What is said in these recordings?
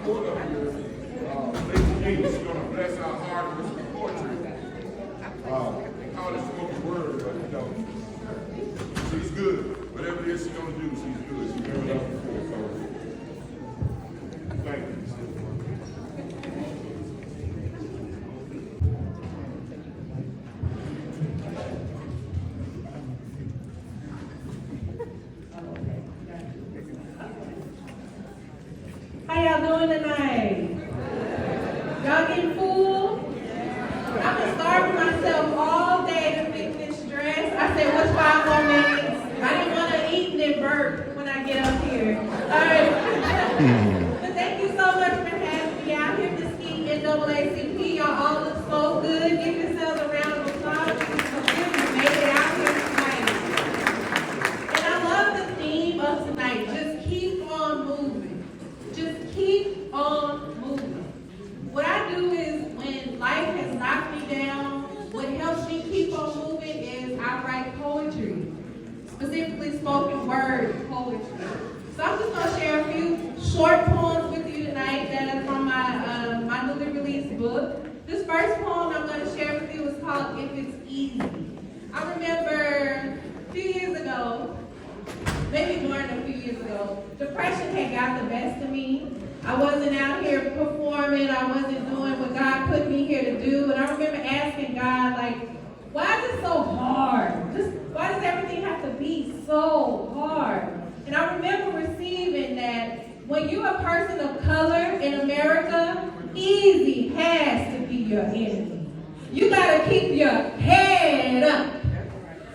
She's going to bless our heart with some poetry. They call it spoken word, but you know, she's good. Whatever it is she's going to do, she's good. She's never done before. So, thank you. How y'all doing tonight? Y'all getting full? I've been starving myself all day to fix this dress. I said, what's 5 more minutes? I didn't want to eat and then burp when I get up here. All right. But thank you so much for having me out here to see NAACP. Y'all all look so good. Give yourselves a round of applause. You made it out here tonight. And I love the theme of tonight. Just keep on moving. Just keep on moving. What I do is when life has knocked me down, what helps me keep on moving is I write poetry, specifically spoken word poetry. So I'm just going to share a few short poems with you tonight that are from my newly released book. This first poem I'm going to share with you is called If It's Easy. I remember a few years ago, maybe more than a few years ago, depression had got the best of me. I wasn't out here performing. I wasn't doing what God put me here to do. And I remember asking God, like, why is it so hard? Why does everything have to be so hard? And I remember receiving that when you're a person of color in America, easy has to be your enemy. You got to keep your head up,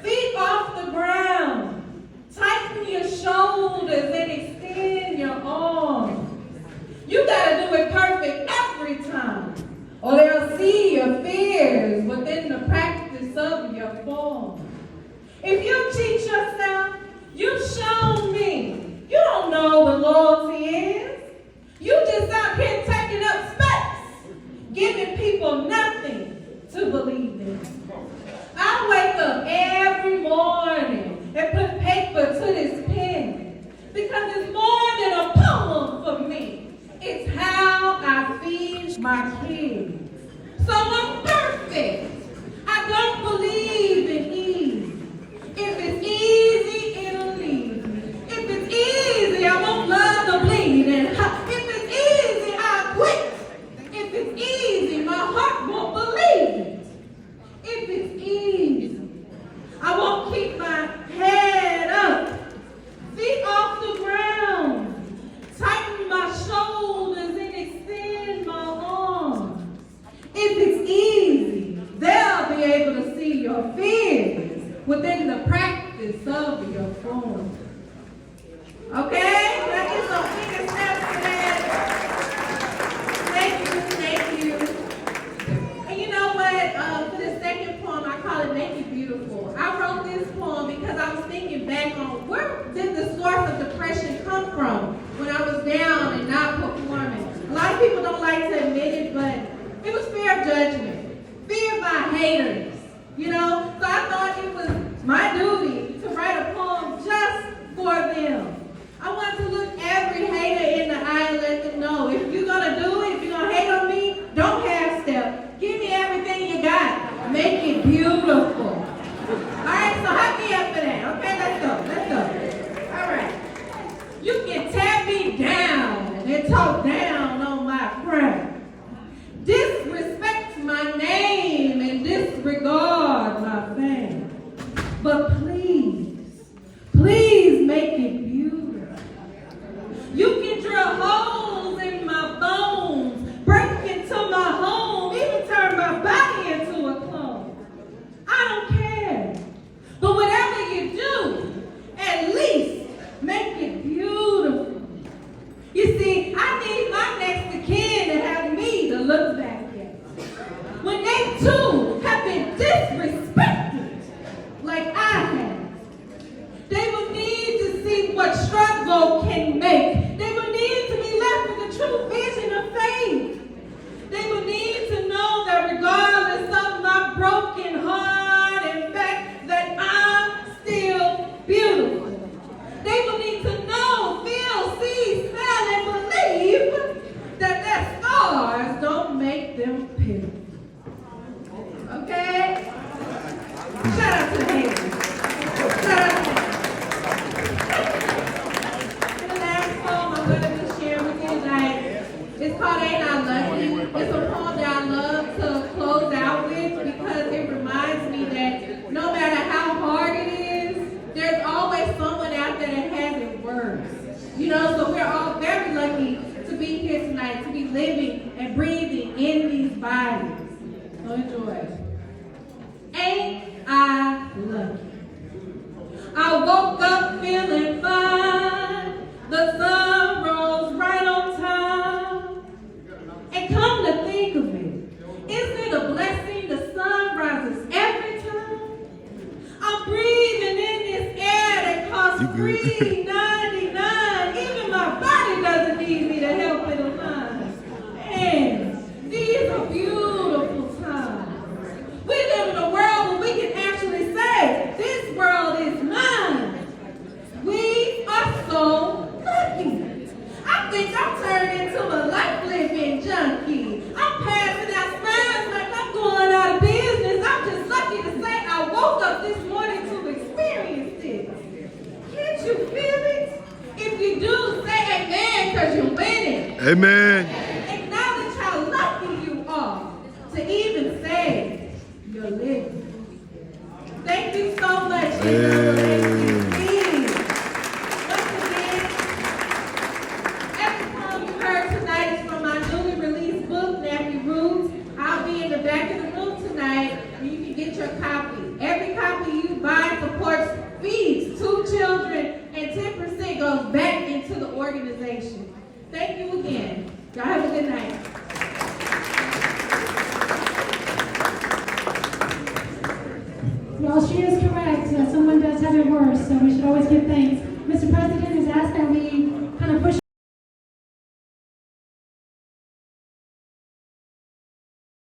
feet off the ground, tighten your shoulders and extend your arms. You gotta do it perfect every time, or they'll see your fears within the practice of your form. If you cheat yourself, you've shown me you don't know what loyalty is. You just out here taking up space, giving people nothing to believe in. I wake up every morning and put paper to this pen because it's more than a poem for me. It's how I feed my kids. So I'm perfect. I don't believe in easy. If it's easy, it'll leave me. If it's easy, I won't love the bleeding. If it's easy, I'll quit. If it's easy, my heart won't believe it. If it's easy, I won't keep my head up. Feet off the ground. Tighten my shoulders and extend my arms. If it's easy, they'll be able to see your fears within the practice of your form. Okay? That is a big step for that. Thank you. And you know what? For the second poem, I call it Make It Beautiful. I wrote this poem because I was thinking back on where did the source of depression come from? When I was down and not performing. A lot of people don't like to admit it, but it was fear of judgment, fear by haters, you know? So I thought it was my duty to write a poem just for them. I want to look every hater in the eye and let them know, if you're going to do it, if you're going to hate on me, don't half step. Give me everything you got. Make it beautiful. All right, so hype me up for that. Okay, let's go. All right. You can tear me down and talk down on my crown. Disrespect my name and disregard my fame. But please make it beautiful. You can drill holes in my bones, break into my home, even turn my body into a clone. I don't care. But whatever you do, at least make it beautiful. You see, I need my next of kin to have me to look back at. When they too have been disrespected like I have, they will need to see what struggle can make. They will need to be left with a true vision of faith. They will need to know that regardless of my broken heart and fact that I'm still beautiful. They will need to know, feel, see, smell, and believe You know, so we're all very lucky to be here tonight, to be living and breathing in these bodies. So enjoy. Ain't I lucky? I woke up feeling fine. The sun rose right on time. And come to think of it, isn't it a blessing the sun rises every time? I'm breathing in this air that costs $3.99. Even my body doesn't need me to help it align. And these are beautiful times. We live in a world where we can actually say, this world is mine. We are so lucky. I think I'm turning into a life-living junkie. I'm passing out smiles like I'm going out of business. I'm just lucky to say I woke up this morning to experience it. Can't you feel it? If you do, say amen, because you're winning. Amen. Acknowledge how lucky you are to even say you're living. Thank you so much. I'll be in the back of the room tonight, and you can get your copy. Every copy you buy supports, feeds 2 children, and 10% goes back into the organization. Thank you again. Y'all have a good night. Well, she is correct. Someone does have it worse, so we should always give thanks. Mr. President has asked that we